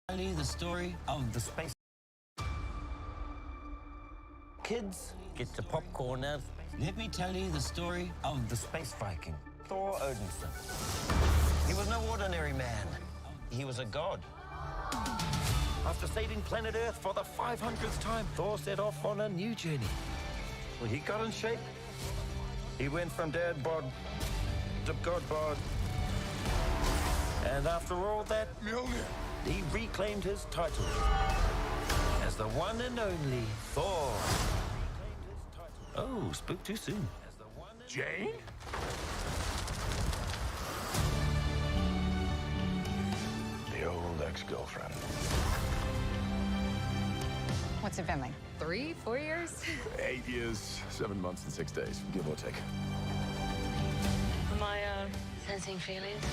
Tell you the story of the space. Kids, get your popcorn now. Let me tell you the story of the space Viking, Thor Odinson. He was no ordinary man. He was a god. After saving planet Earth for the 500th time, Thor set off on a new journey. Well, he got in shape. He went from dad bod to god bod. And after all that, he reclaimed his title as the one and only Thor. Oh, spoke too soon. Jane? The old ex-girlfriend. What's it been, like 3, 4 years? 8 years, 7 months and 6 days, give or take. Am I, sensing feelings?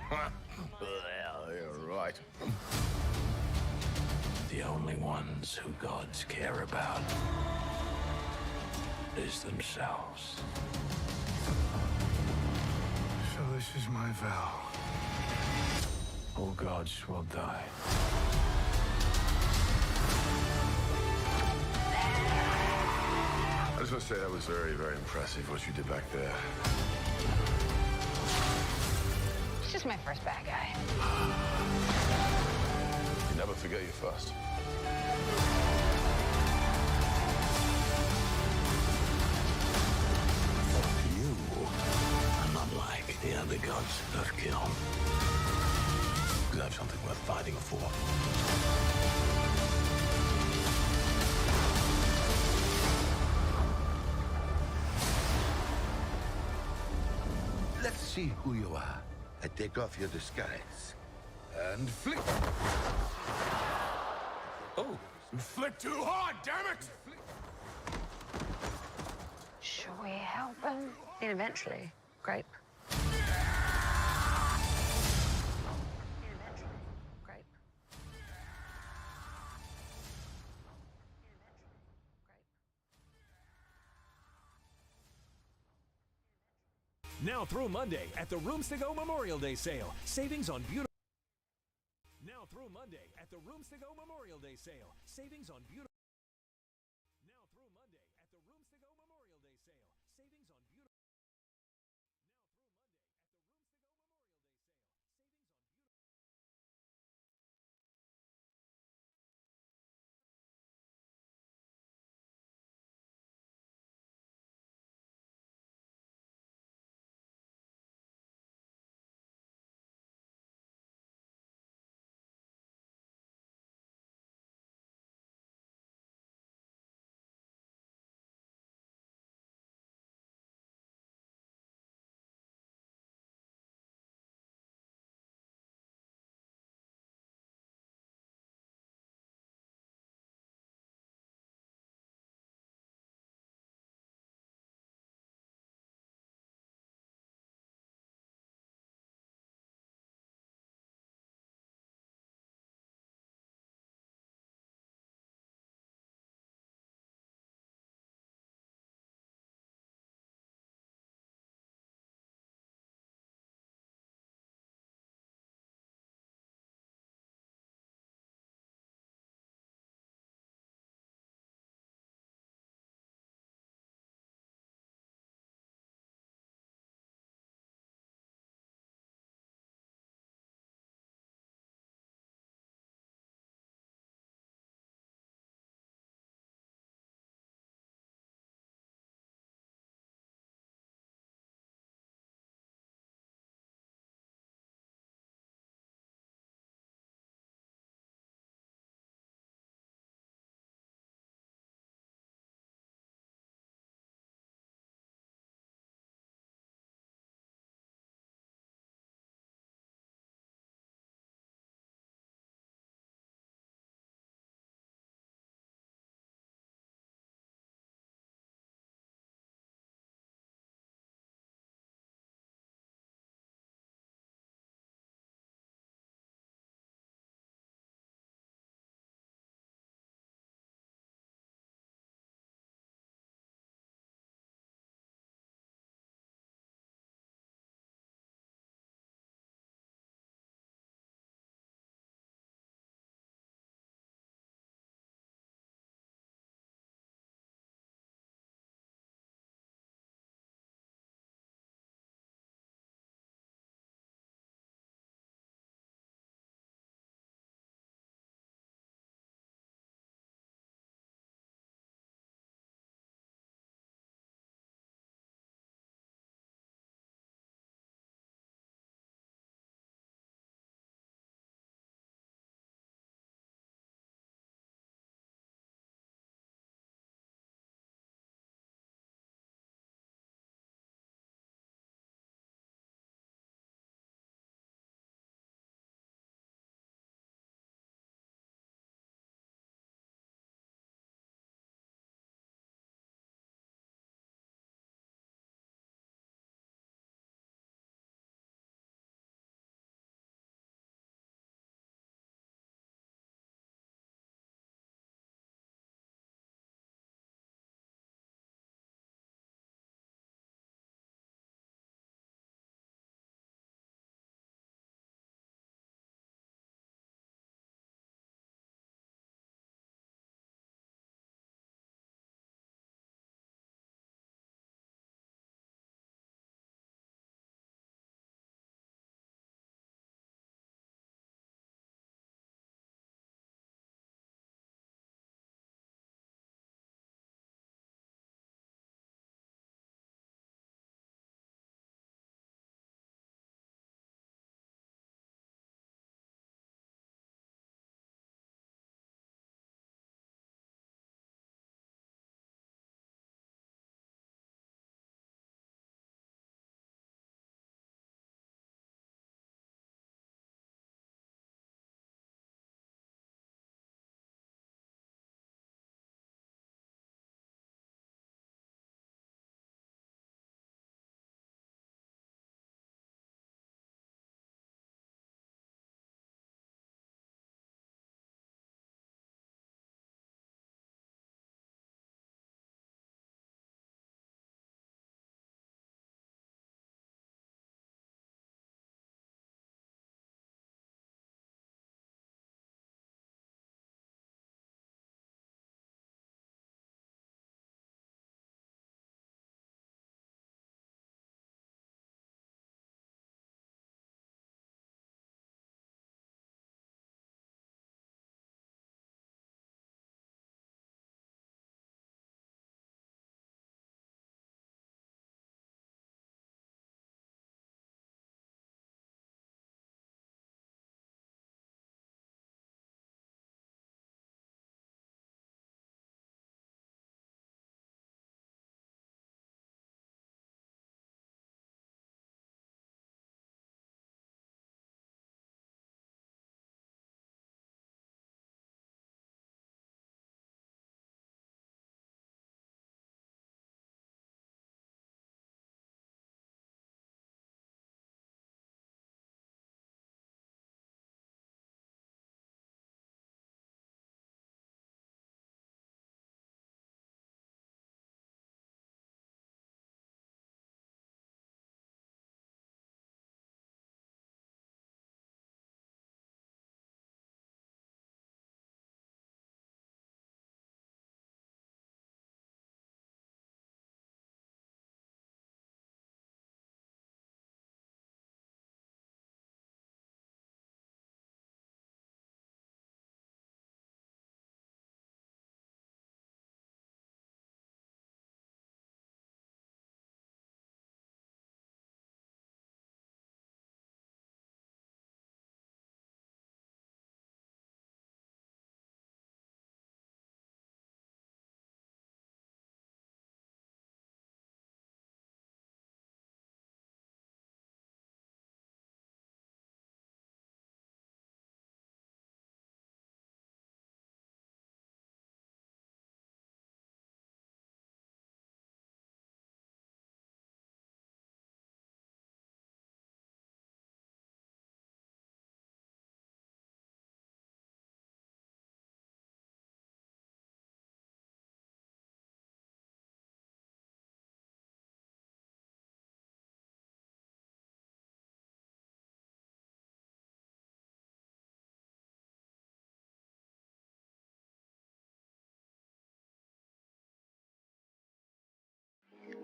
Well, you're right. The only ones who gods care about is themselves. So this is my vow. All gods will die. I just want to say that was very, very impressive what you did back there. It's just my first bad guy. You never forget your first. You are not like the other gods of kill. Because I have something worth fighting for. Let's see who you are. I take off your disguise. And flick. Oh, You flick too hard, damn it! Should we help him? And eventually, grape. Grape. Now through Monday at the Rooms to Go Memorial Day sale. Savings on beautiful. Now through Monday at the Rooms to Go Memorial Day sale. Savings on beautiful.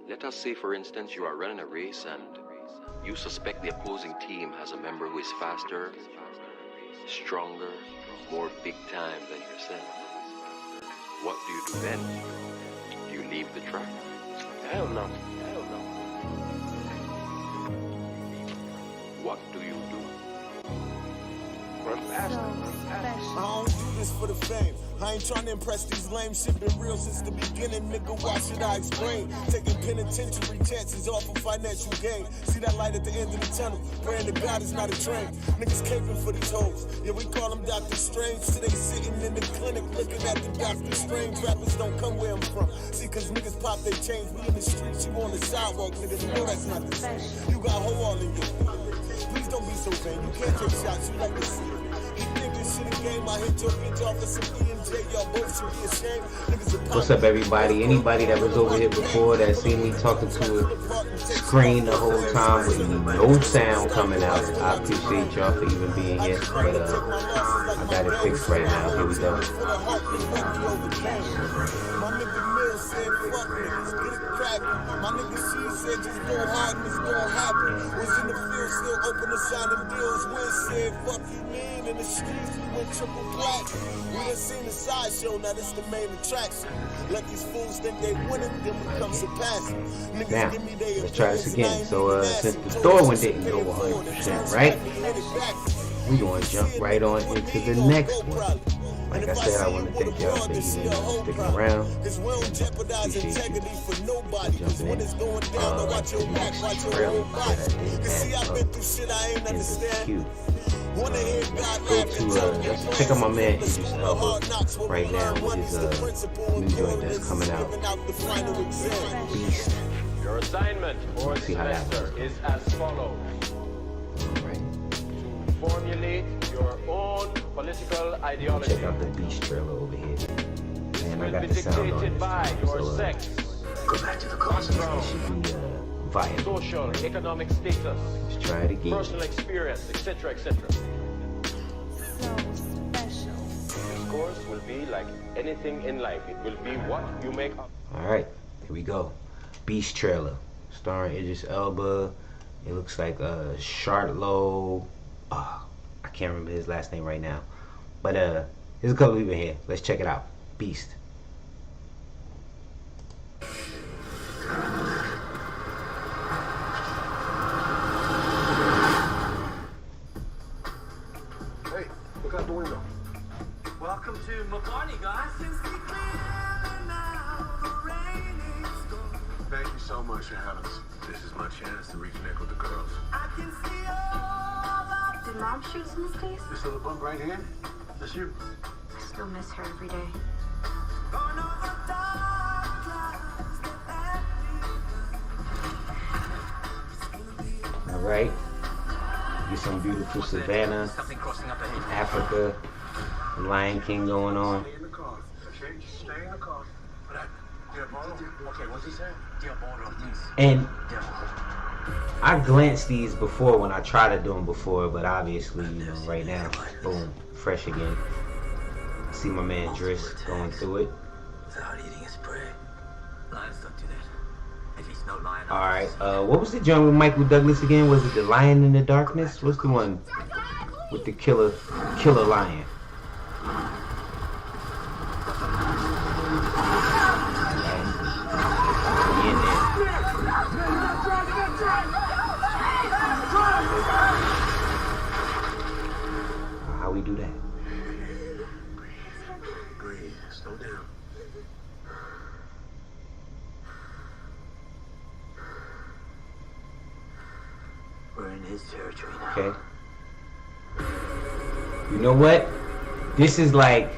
Let us say, for instance, you are running a race and you suspect the opposing team has a member who is faster, stronger, more big time than yourself. What do you do then? Do you leave the track? Hell no. Hell no. What do you do? Run faster. I don't do this for the fame. I ain't trying to impress these lame. Shit been real since the beginning, nigga. Why should I explain? Taking penitentiary chances off of financial gain. See that light at the end of the tunnel. Praying to God it's not a train. Niggas caping for these hoes. Yeah, we call them Dr. Strange. Today sitting in the clinic looking at the Dr. Strange. Rappers don't come where I'm from. See, cause niggas pop they chains. We in the streets, you on the sidewalk, nigga. You know that's not the same. You got hoe all in you. Please don't be so vain. You can't take shots, you like to see it. What's up, everybody? Anybody that was over here before that seen me talking to a screen the whole time with no sound coming out, I appreciate y'all for even being here. But I got it fixed right now. Here we go. My nigga she said just go hard and it's gonna happen. Was in the field still open to signing deals. When said fuck you mean in the streets we went triple black. We done seen the sideshow, now this the main attraction. Let these fools think they winning, then we come surpassing. Niggas now, give me their let's try this again. So since the Thor one didn't go 100%, right? We gonna jump right on into the next one. Like I said, I want to thank y'all for even sticking around. Appreciate you jumping in. The next trailer that I did that is cute. Go to check out my man Idris Elba right now with his new joint that's coming out. Beast. Your assignment for see how that works. is as follows. Alright. To formulate your own political ideology. Check out the Beast trailer over here. Man, I got the sound on this by your so, sex, Go back to the closet. it should be viable. social, economic status, Let's try it again. personal experience, etc., etc. This course will be like anything in life. It will be what you make up. Alright, here we go. Beast trailer. Starring Idris Elba. It looks like Chartlow. I can't remember his last name right now. But there's a couple people here. Let's check it out. Beast. Hey, look out the window. Welcome to McCartney, guys. Thank you so much for having us. This is my chance to reconnect with the girls. Did Mom shoot us in this case? This little bump right here, that's you. I still miss her every day. Alright. Get some beautiful savannah, Africa, Lion King going on. Stay in the car. Okay, just stay in the car. Okay, what's he saying? And I glanced these before when I tried to do them before, but obviously, you know, right now, boom, fresh again. I see my man Driss going through it. Without eating his prey. Lions don't do that. At least no lion. Alright, what was the joint with Michael Douglas again? Was it The Lion in the Darkness? What's the one with the killer lion? How we do that? Breathe. Slow down. We're in his territory now. Okay. You know what? This is like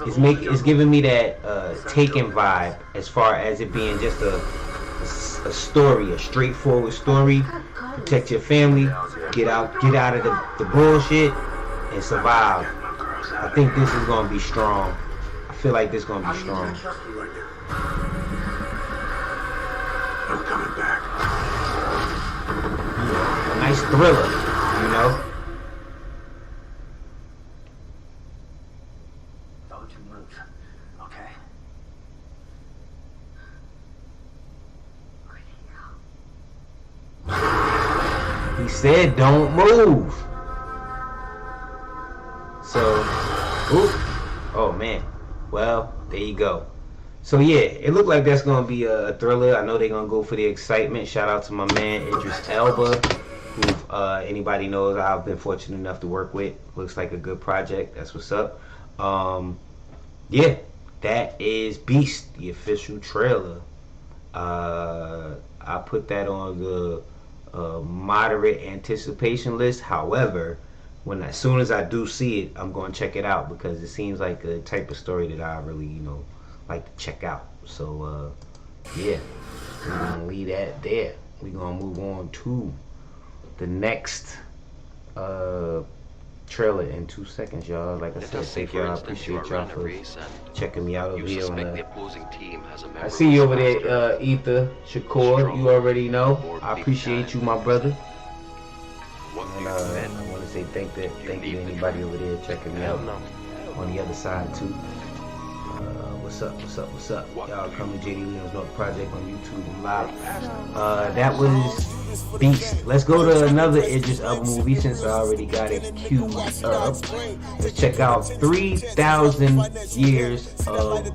it's giving me that Taken vibe as far as it being just a story, a straightforward story. Protect your family, get out of the bullshit, and survive. I think this is gonna be strong. I feel like this is gonna be strong. I'm coming back. A nice thriller, you know. Don't you move, okay? He said don't move. So, oop. Oh man. Well, there you go. So yeah, it looked like that's gonna be a thriller. I know they're gonna go for the excitement. Shout out to my man Idris Elba, who anybody knows I've been fortunate enough to work with. Looks like a good project. That's what's up. Yeah, that is Beast, the official trailer. I put that on the moderate anticipation list. However, as soon as I do see it, I'm going to check it out because it seems like a type of story that I really, like to check out. So, yeah, we're going to leave that there. We're going to move on to the next trailer in 2 seconds, y'all. Like I said, thank y'all. I appreciate y'all for checking me out over here on I see you over there, Ether Shakur. You already know. I appreciate you, my brother. And I want to say thank you to anybody over there checking me out on the other side too. What's up? Y'all come to JD Williams Nork Project on YouTube and live. That was Beast. Let's go to another Idris Elba movie since I already got it queued up. Let's check out 3,000 Years of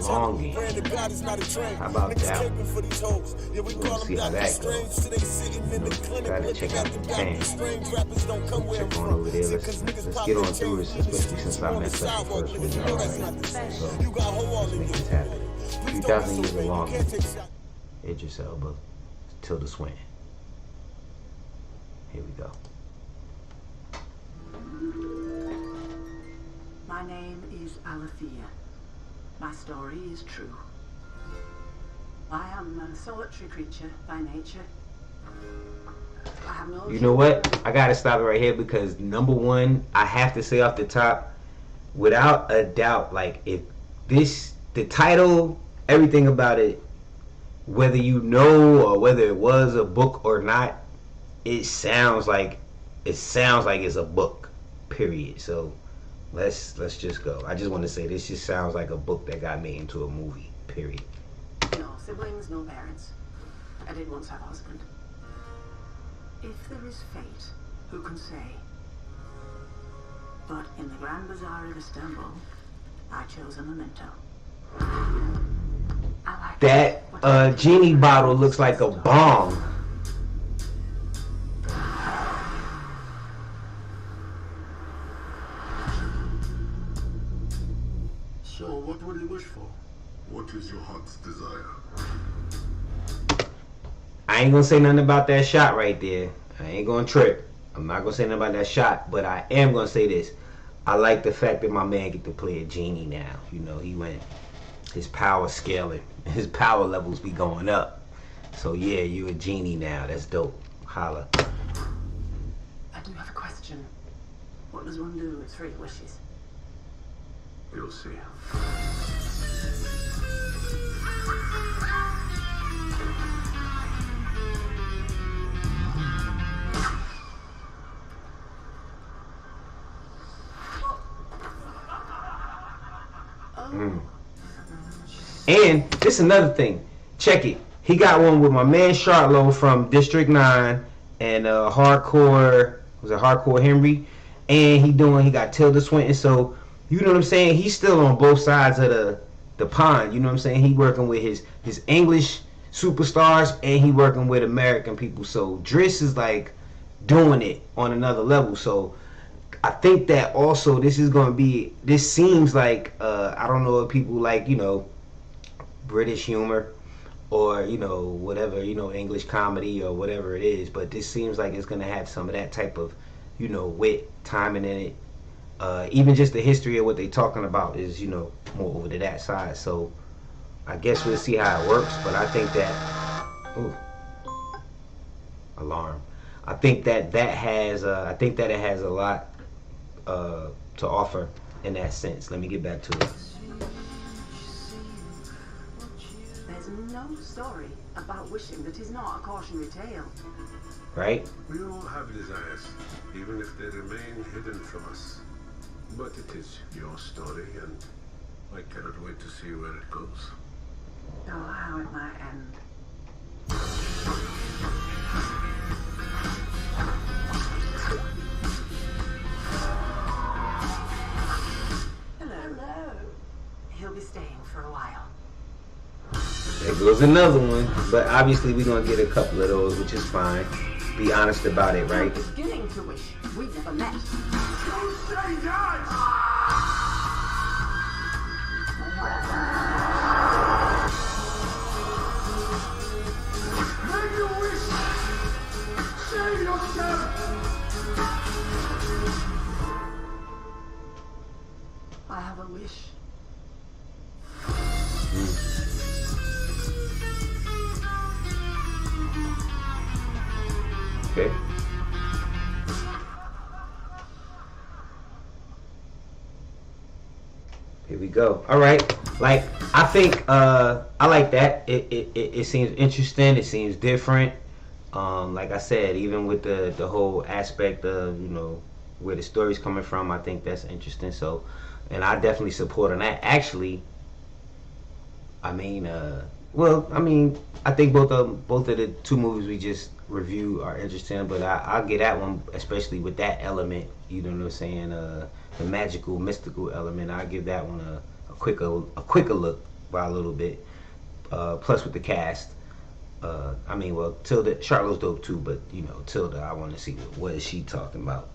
Longing. How about that? We'll see how that goes. Gotta check out the fan. Check on over there. Let's get on through this, especially since I messed up the first one. Alright. So let's make this happen. 3,000 Years of Longing. Idris Elba. Tilda Swinton. Here we go. My name is Alethea. My story is true. I am a solitary creature by nature. I have no... You know what? I gotta stop it right here because number one, I have to say off the top, without a doubt, like if the title, everything about it, whether you know or whether it was a book or not, it sounds like it's a book, period. So let's just go. I just want to say this just sounds like a book that got made into a movie, period. No siblings, no parents. I did once have a husband. If there is fate, who can say? But in the Grand Bazaar of Istanbul, I chose a memento. That genie bottle looks like a bomb. So, what will you wish for? What is your heart's desire? I ain't gonna say nothing about that shot right there. I ain't gonna trip. I'm not gonna say nothing about that shot, but I am gonna say this. I like the fact that my man get to play a genie now. He went, his power scaling, his power levels be going up. So yeah, you a genie now. That's dope. Holla. I do have a question. What does one do with 3 wishes? You'll see. And this is another thing. Check it. He got one with my man Charlo from District 9 and Hardcore Henry. And he got Tilda Swinton. So you know what I'm saying? He's still on both sides of the pond. You know what I'm saying? He working with his English superstars and he working with American people. So Driss is like doing it on another level. So I think that also this seems like I don't know if people like, British humor or, whatever, English comedy or whatever it is, but this seems like it's gonna have some of that type of, wit, timing in it. Even just the history of what they talking about is, more over to that side. So I guess we'll see how it works, but I think that alarm. I think that it has a lot to offer in that sense. Let me get back to it. There's no story about wishing that is not a cautionary tale. Right? We all have desires, even if they remain hidden from us. But it is your story, and I cannot wait to see where it goes. Oh, how it might end. he'll be staying for a while. There goes another one. But obviously we're gonna get a couple of those, which is fine. Be honest about it, right? I'm beginning to wish we'd never met. Make a wish! Save yourself! I have a wish. Okay. Here we go. All right. Like, I think I like that. It seems interesting. It seems different. Like I said, even with the whole aspect of, you know, where the story's coming from, I think that's interesting. So, and I definitely support on that. Actually, I mean, I think both of the two movies we just reviewed are interesting, but I'll get that one, especially with that element. You know what I'm saying? The magical, mystical element. I'll give that one a quicker look by a little bit. Plus with the cast. Tilda, Charlotte's dope too, but you know, Tilda, I want to see what is she talking about.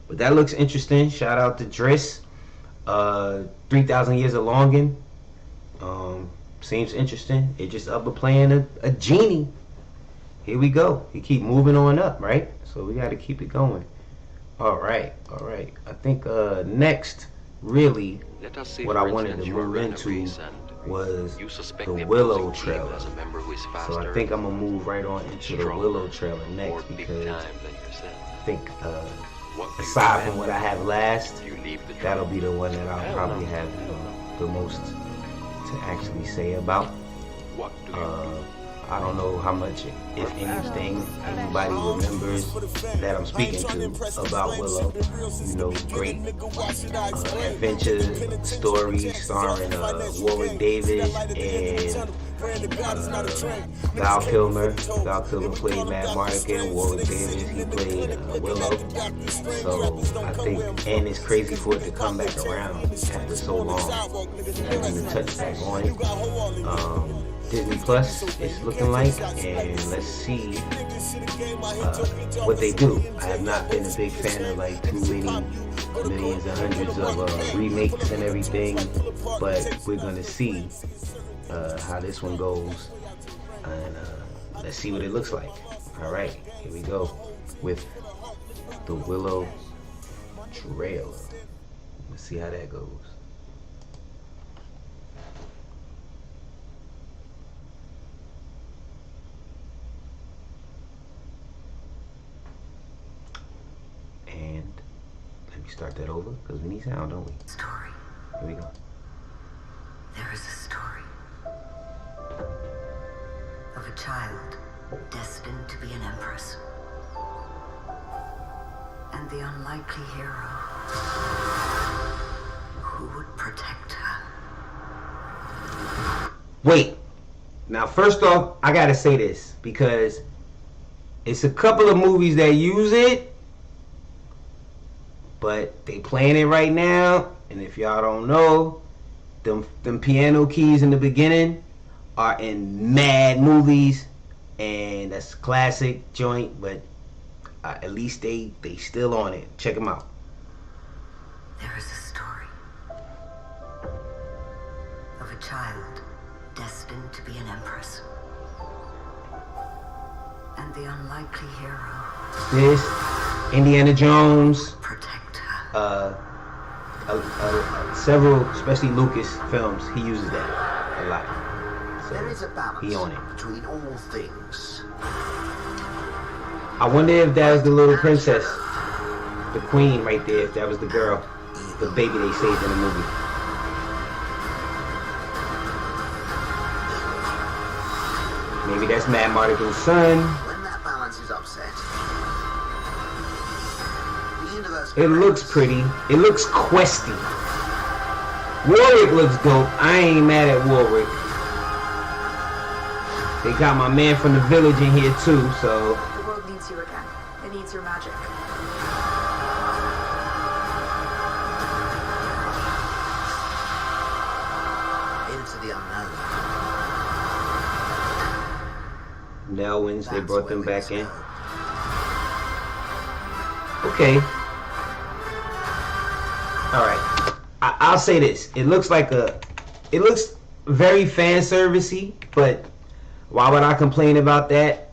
But that looks interesting. Shout out to Driss. 3,000 Years of Longing. Seems interesting. They just up playing a genie. Here we go. You keep moving on up, right? So we got to keep it going. All right. I think next, really, what I wanted to move into was the Willow trailer. So I think I'm gonna move right on into the Willow trailer next, because I think aside from what I have last, that'll be the one that I'll probably have the most to actually say about. I don't know how much, if anything, anybody remembers that I'm speaking to about Willow. You know, great adventure story starring Warwick Davis and Val Kilmer. Val Kilmer played Mad Mardigan, and Warwick Davis, he played Willow. So I think, and it's crazy for it to come back around after so long. Having to touch back on it. Disney Plus, it's looking like, and let's see what they do. I have not been a big fan of like too many millions and hundreds of remakes and everything, but we're gonna see how this one goes, and let's see what it looks like. All right, here we go with the Willow trailer. Let's see how that goes. And let me start that over, because we need sound, don't we? Story. Here we go. There is a story of a child destined to be an empress, and the unlikely hero who would protect her. Wait. Now, first off, I gotta say this, because it's a couple of movies that use it, but they playing it right now, and if y'all don't know, them piano keys in the beginning are in mad movies, and that's a classic joint, but at least they still on it. Check them out. There is a story of a child destined to be an empress, and the unlikely hero. This, Indiana Jones, several, especially Lucas films, he uses that a lot. So there is a balance he on it. between all things. I wonder if that was the little princess, the queen right there, if that was the girl, the baby they saved in the movie. Maybe that's Mad Mardigan's son. When that balance is upset, the universe. It looks pretty. It looks questy. Warwick looks dope. I ain't mad at Warwick. They got my man from the village in here too, so. The world needs you again. It needs your magic. the unknown. Nelwins, they That's brought where them we back must in. go. Okay. Alright. I'll say this. It looks very fan servicey, but why would I complain about that?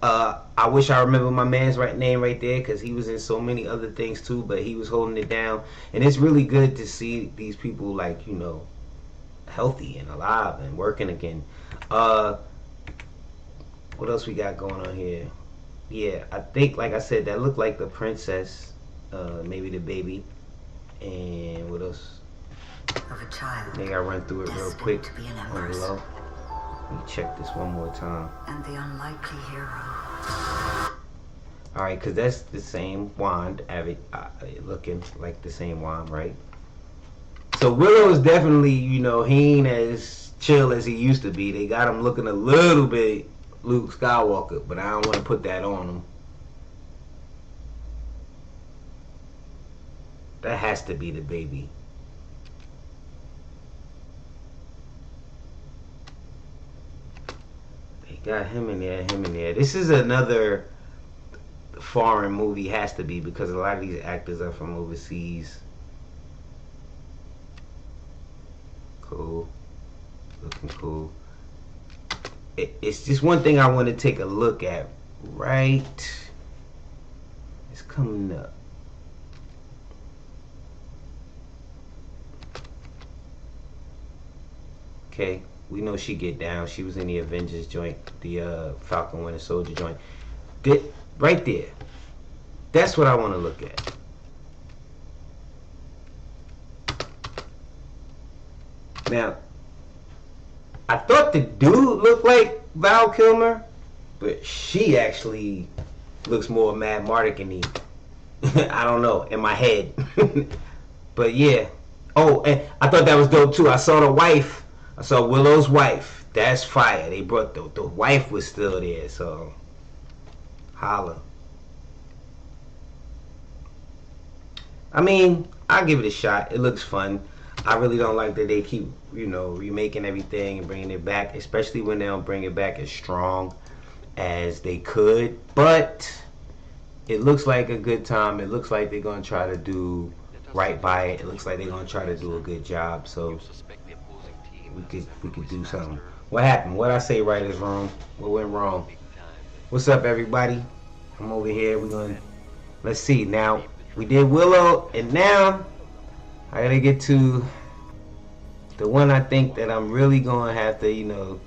I wish I remember my man's name right there, because he was in so many other things too, but he was holding it down. And it's really good to see these people, like, you know, healthy and alive and working again. What else we got going on here? Yeah, I think, like I said, that looked like the princess, maybe the baby. And what else? Of a child. I think I run through it real quick to be an on the empress. low. Let me check this one more time. And the unlikely hero. Alright, because that's the same wand, looking like the same wand, right? So Willow is definitely, you know, he ain't as chill as he used to be. They got him looking a little bit Luke Skywalker, but I don't want to put that on him. That has to be the baby. They got him in there, him in there. This is another foreign movie, has to be, because a lot of these actors are from overseas. Cool. Looking cool. It's just one thing I want to take a look at, right? It's coming up. Okay, we know she get down. She was in the Avengers joint, the Falcon Winter Soldier joint. Right there. That's what I want to look at. Now, I thought the dude looked like Val Kilmer, but she actually looks more Mad Mardigan-y. I don't know, in my head. But yeah. Oh, and I thought that was dope too. I saw the wife. I saw Willow's wife. That's fire. They brought the wife was still there, so holla. I mean, I'll give it a shot. It looks fun. I really don't like that they keep, you know, remaking everything and bringing it back, especially when they don't bring it back as strong as they could. But it looks like a good time. It looks like they're going to try to do right by it. It looks like they're going to try to do a good job. So we could do something. What happened? What I say right is wrong? What went wrong? What's up, everybody? I'm over here. We're going to, let's see. Now, we did Willow, and now I gotta get to the one I think that I'm really gonna have to, you know,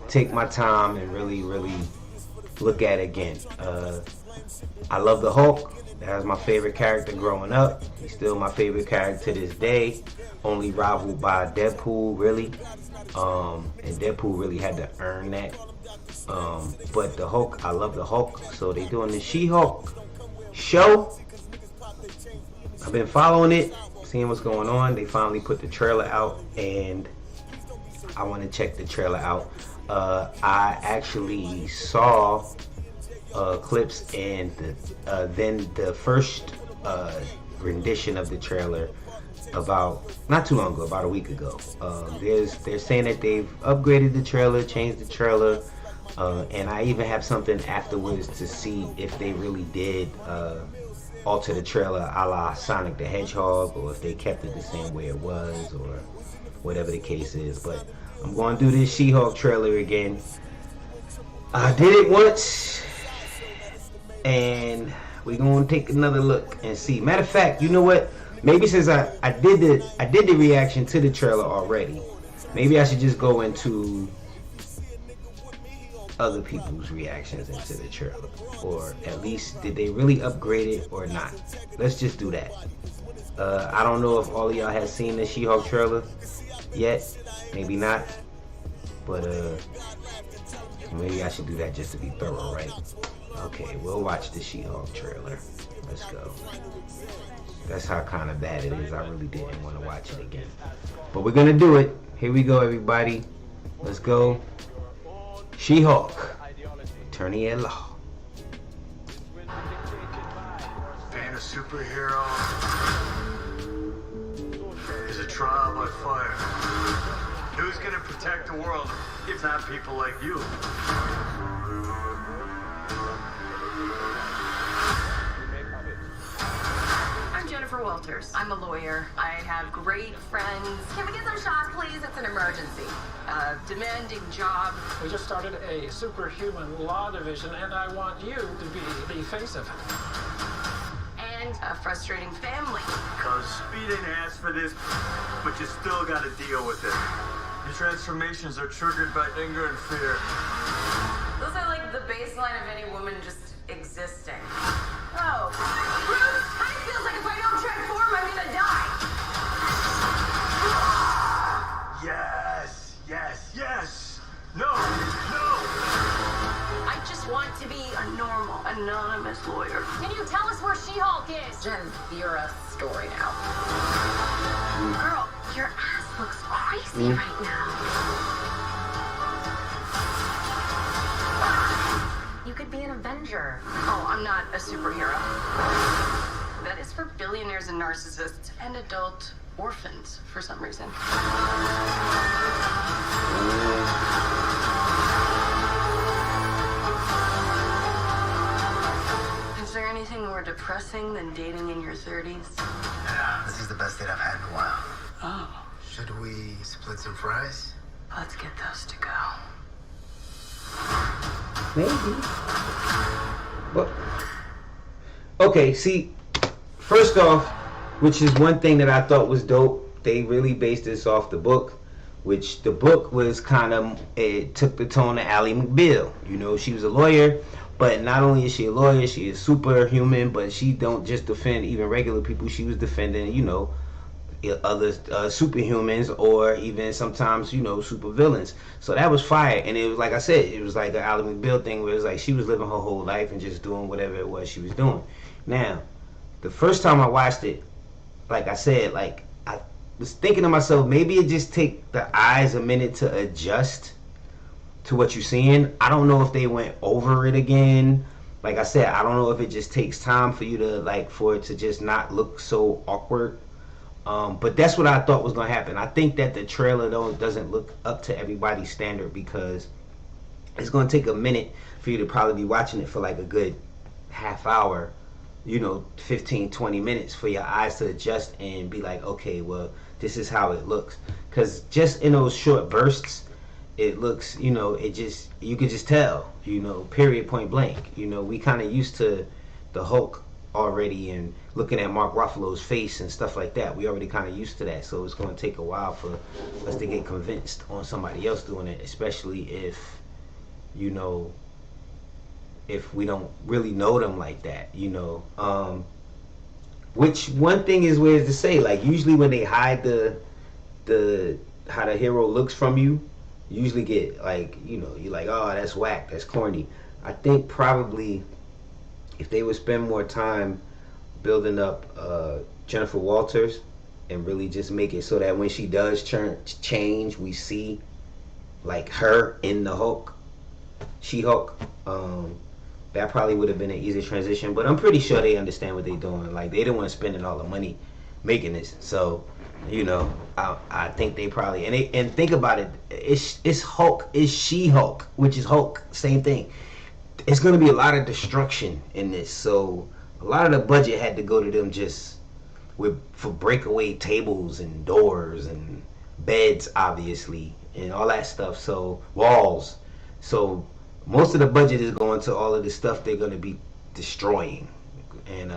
take my time and really look at again. I love the Hulk. That was my favorite character growing up. He's still my favorite character to this day. Only rivaled by Deadpool, really. And Deadpool really had to earn that. But the Hulk, I love the Hulk. So they doing the She-Hulk show. I've been following it, seeing what's going on. They finally put the trailer out, and I want to check the trailer out. I actually saw clips and then the first rendition of the trailer about not too long ago, about a week ago. They're saying that they've upgraded the trailer, changed the trailer, and I even have something afterwards to see if they really did alter the trailer a la Sonic the Hedgehog, or if they kept it the same way it was, or whatever the case is. But I'm going to do this She-Hulk trailer again. I did it once, and we're going to take another look and see. Matter of fact, you know what? Maybe since I did the reaction to the trailer already, maybe I should just go into other people's reactions into the trailer, or at least did they really upgrade it or not. Let's just do that. I don't know if all of y'all have seen the She-Hulk trailer yet, maybe not, but maybe I should do that just to be thorough, right? Okay, we'll watch the She-Hulk trailer. Let's go. That's how kind of bad it is. I really didn't want to watch it again, but we're gonna do it. Here we go, everybody. Let's go. She-Hulk, attorney at law. Being a superhero is a trial by fire. Who's gonna protect the world if not people like you. I'm Jennifer Walters. I'm a lawyer. I have great friends. Can we get some shots, please? It's an emergency. Demanding job. We just started a superhuman law division, and I want you to be the face of it. And a frustrating family. Cause Speed ain't asked for this, but you still gotta deal with it. Your transformations are triggered by anger and fear. Those are like the baseline of any woman just existing. Oh, Bruce, kind of feels like if I don't transform, I'm gonna die. Yes, yes, yes. No, no. I just want to be a normal, anonymous lawyer. Can you tell us where She-Hulk is? Jen, you're a story now. Girl, your ass looks crazy right now. You could be an Avenger. Oh, I'm not a superhero. That is for billionaires and narcissists and adult orphans for some reason. Is there anything more depressing than dating in your 30s? Yeah, this is the best date I've had in a while. Oh. Should we split some fries? Let's get those to go. Maybe. But okay, see, first off, which is one thing that I thought was dope, they really based this off the book, which the book was kind of, it took the tone of Ally McBeal. You know, she was a lawyer, but not only is she a lawyer, she is superhuman, but she don't just defend even regular people. She was defending, you know, other superhumans, or even sometimes, you know, supervillains. So that was fire. And it was, like I said, it was like an Ally McBeal thing where it was like she was living her whole life and just doing whatever it was she was doing. Now, the first time I watched it, like I said, like I was thinking to myself, maybe it just take the eyes a minute to adjust to what you're seeing. I don't know if they went over it again. Like I said, I don't know if it just takes time for you to, like, for it to just not look so awkward. But that's what I thought was going to happen. I think that the trailer, though, doesn't look up to everybody's standard, because it's going to take a minute for you to probably be watching it for like a good half hour, you know, 15, 20 minutes for your eyes to adjust and be like, okay, well, this is how it looks. Because just in those short bursts, it looks, you know, it just, you could just tell, you know, period, point blank. You know, we kind of used to the Hulk already, and looking at Mark Ruffalo's face and stuff like that, we already kind of used to that. So it's going to take a while for us to get convinced on somebody else doing it, especially if, you know, if we don't really know them like that, you know. Which one thing is weird to say, like usually when they hide the how the hero looks from you, you usually get like, you know, you're like, oh, that's whack, that's corny. I think probably if they would spend more time building up Jennifer Walters and really just make it so that when she does change, we see like her in the Hulk, She-Hulk. That probably would have been an easy transition, but I'm pretty sure they understand what they're doing. Like, they didn't want to spend all the money making this, so, you know, I think they probably, and think about it, it's Hulk, it's She-Hulk, which is Hulk, same thing. It's going to be a lot of destruction in this, so a lot of the budget had to go to them just for breakaway tables and doors and beds, obviously, and all that stuff, so walls. So most of the budget is going to all of the stuff they're going to be destroying. And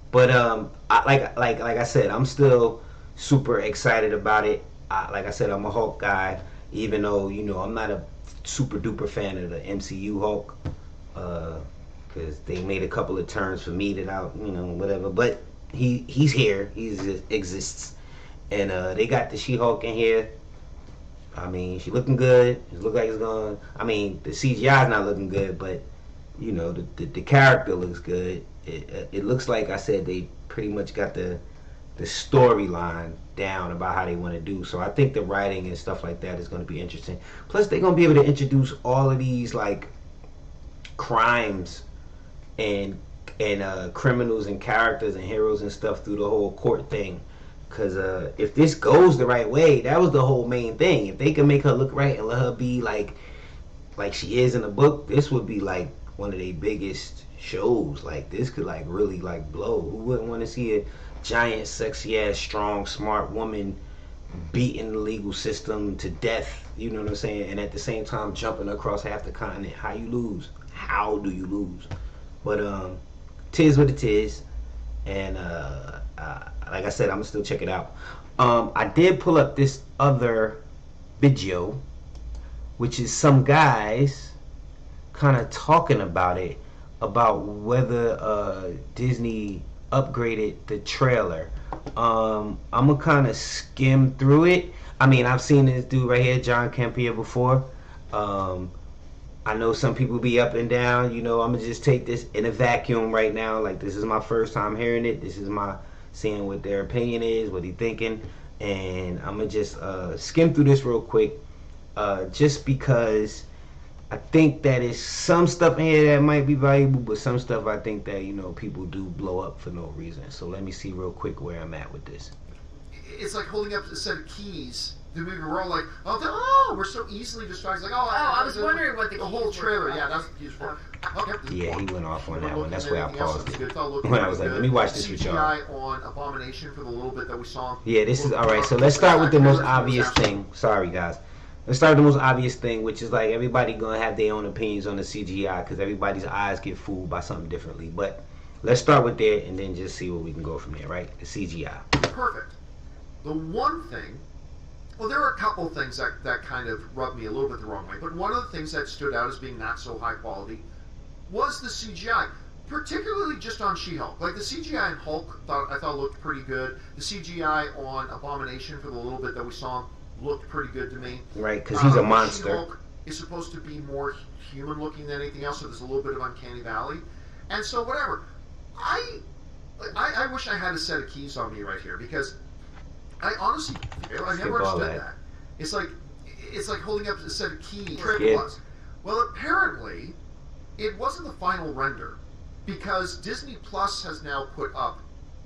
like I said, I'm still super excited about it. Like I said, I'm a Hulk guy, even though, you know, I'm not a super duper fan of the MCU Hulk, because they made a couple of turns for me that I, you know, whatever, but he's here, he exists. And they got the She-Hulk in here. I mean, she looking good. It look like it's going. I mean, the CGI's not looking good, but you know, the character looks good. It looks like, I said, they pretty much got the storyline down about how they want to do. So I think the writing and stuff like that is going to be interesting. Plus, they're going to be able to introduce all of these like crimes and criminals and characters and heroes and stuff through the whole court thing. Cause if this goes the right way, that was the whole main thing. If they can make her look right and let her be like she is in the book, this would be like one of their biggest shows. Like this could like really like blow. Who wouldn't want to see a giant, sexy ass, strong, smart woman beating the legal system to death? You know what I'm saying? And at the same time jumping across half the continent. How you lose? How do you lose? But tis what it is. And like I said, I'm gonna still check it out. I did pull up this other video, which is some guys kind of talking about it, about whether Disney upgraded the trailer. I'm gonna kind of skim through it. I mean, I've seen this dude right here, John Campea, before. I know some people be up and down. You know, I'm gonna just take this in a vacuum right now. Like, this is my first time hearing it. This is my seeing what their opinion is, what he thinking, and I'm gonna just skim through this real quick, just because I think that is some stuff in here that might be valuable, but some stuff I think that, you know, people do blow up for no reason. So let me see real quick where I'm at with this. It's like holding up a set of keys. We're all like, oh, we're so easily distracted. Like, I was wondering what the whole trailer. Yeah, that's what the keys for. Yeah, he went off on that one. That's where I paused it. When I was like, let me watch this with y'all. CGI on Abomination for the little bit that we saw. Yeah, this is all right. So let's start with the most obvious thing. Sorry, guys. Let's start with the most obvious thing, which is like everybody gonna have their own opinions on the CGI because everybody's eyes get fooled by something differently. But let's start with that and then just see where we can go from there, right? The CGI. Perfect. The one thing, well, there are a couple things that kind of rubbed me a little bit the wrong way, but one of the things that stood out as being not so high quality was the CGI, particularly just on She-Hulk. Like the CGI in Hulk, I thought looked pretty good. The CGI on Abomination for the little bit that we saw looked pretty good to me. Right, because he's a monster. She-Hulk is supposed to be more human-looking than anything else, so there's a little bit of Uncanny Valley. And so whatever. I wish I had a set of keys on me right here, because I honestly, I never understood that. It's like holding up a set of keys. Well, apparently, it wasn't the final render, because Disney Plus has now put up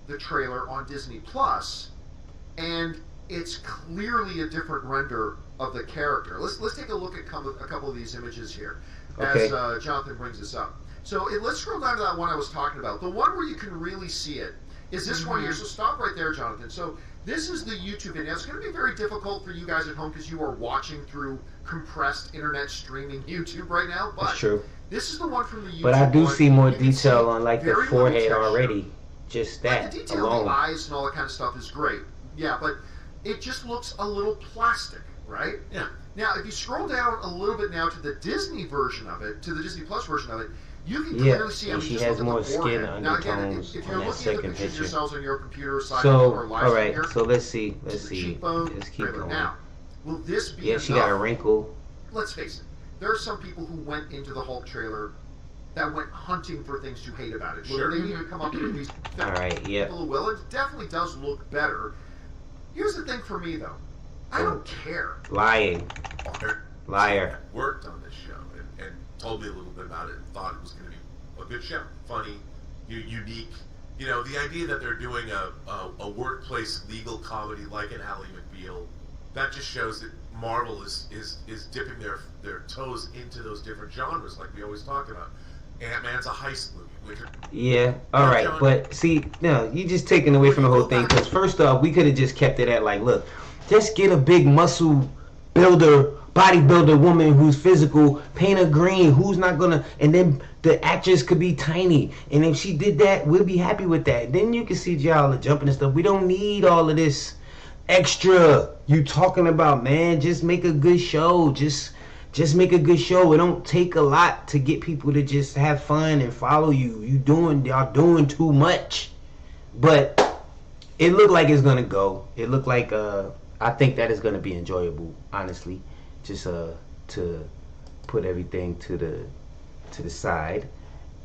the trailer on Disney Plus, and it's clearly a different render of the character. Let's take a look at a couple of these images here, as Jonathan brings this up. So let's scroll down to that one I was talking about. The one where you can really see it is this one here. So stop right there, Jonathan. So this is the YouTube video. It's going to be very difficult for you guys at home because you are watching through compressed internet streaming YouTube right now. But that's true. This is the one from the YouTube. But I do one. see more detail on like the forehead already. Just that like the detail alone. On the eyes and all that kind of stuff is great. Yeah, but it just looks a little plastic, right? Yeah. Now, if you scroll down a little bit now to the Disney version of it, to the Disney Plus version of it, you can clearly see. And she has more skin undertones if you're on that looking at the second pictures picture. yourselves on your computer, So, or live all right. here, So let's see. Let's keep trailer. going. Now, will this be Yeah, she got a wrinkle. Let's face it. There are some people who went into the Hulk trailer that went hunting for things to hate about it. Sure. They even come up with these. All right. Yeah. People who will. It definitely does look better. Here's the thing for me, though. I don't care. Lying. Liar. Worked on this show and told me a little bit about it and thought it was going to be a good show. Funny, unique. You know, the idea that they're doing a workplace legal comedy like an Ally McBeal, that just shows that Marvel is dipping their toes into those different genres like we always talk about. Ant-Man's a heist movie. Yeah, all right, but see, no, you just taking away from the whole thing. Because first off, we could have just kept it at like, look, just get a big muscle builder, bodybuilder woman who's physical, paint her green, who's not gonna, and then the actress could be tiny. And if she did that, we'll be happy with that. Then you can see y'all jumping and stuff. We don't need all of this extra you talking about, man. Just make a good show. Just make a good show. It don't take a lot to get people to just have fun and follow you. Y'all doing too much. But it looked like it's gonna go. It looked like I think that is gonna be enjoyable, honestly. Just to put everything to the side.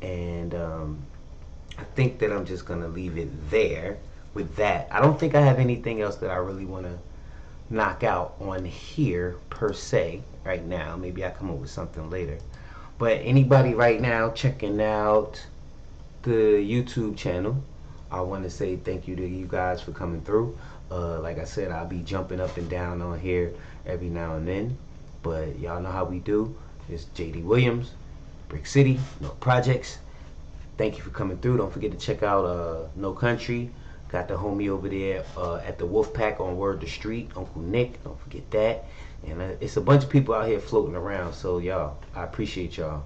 And I think that I'm just gonna leave it there with that. I don't think I have anything else that I really wanna knock out on here per se right now. Maybe I come up with something later. But anybody right now checking out the YouTube channel, I want to say thank you to you guys for coming through. Like I said, I'll be jumping up and down on here every now and then, but y'all know how we do. It's JD Williams, Brick City, Nork Projects. Thank you for coming through. Don't forget to check out No Country. Got the homie over there at the Wolfpack on Word the Street, Uncle Nick. Don't forget that. And it's a bunch of people out here floating around. So y'all, I appreciate y'all.